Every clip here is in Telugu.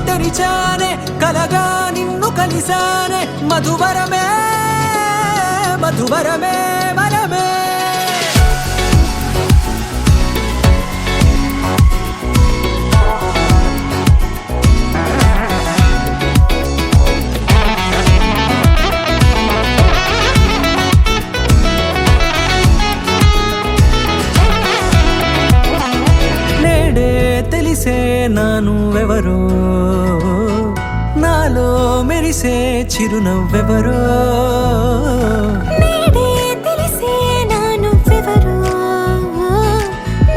తెరిచానే కలగా నిన్ను కలిసానే మధువరమే మధువరమే వరమే తెలిసే నానువెవరో నాలో మెరిసే చిరునవ్వెవరో నేడే తెలిసే నానువెవరో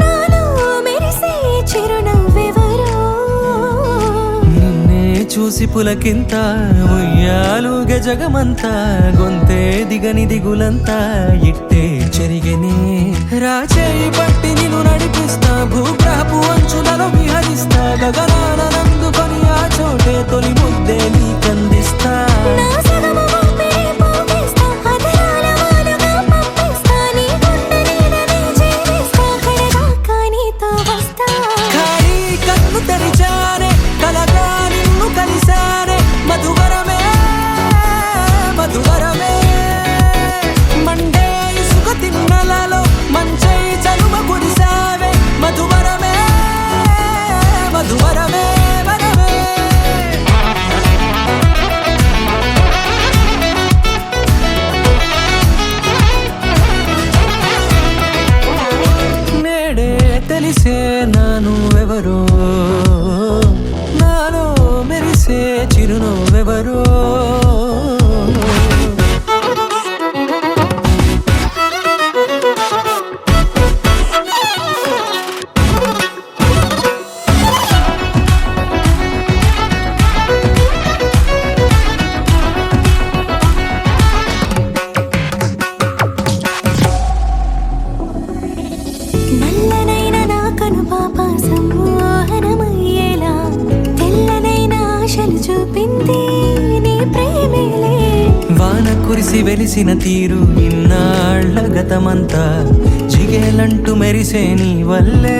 నాలో మెరిసే చిరునవ్వెవరో నిన్నే చూసి పులకింత ఉయ్యాలుగే జగమంతా గొంతే దిగని దిగులంతా ఇట్టే చెరిగనే రాచేయి పట్టి నిన్ను నడిపిస్తా భూగ్రహపు అంచులలో విహరిస్తా గగనాన నందుకొని ఆ చోటే తొలి ముద్దే నీకందిస్తా నా సగము ఊపిరి పోగేస్తా అధరాల వాలుగా పంపిస్తా నీ గుండె నీడనే చేరేస్తా కడదాకా నీతో వస్తా ఖాళీ కన్ను తెరిచానే కలగా నిన్ను కలిసానే మధువరమే మధువరమే మండే ఇసుక తిన్నలలో మంచై చలుమ కురిసావే మధువరమే మధువరమే వరమే నేడే తెలిసే నానువెవరో నాలో మెరిసే చిరునవ్వెవరో నల్లనైన నా కనుపాప సమ్మోహనమయ్యేలా తెల్లనైన ఆశలు చూపింది నీ ప్రేమేలే వాన కురిసి వెలిసిన తీరు ఇన్నాళ్ల గతమంతా జిగేలంటూ మెరిసే నీ వల్లే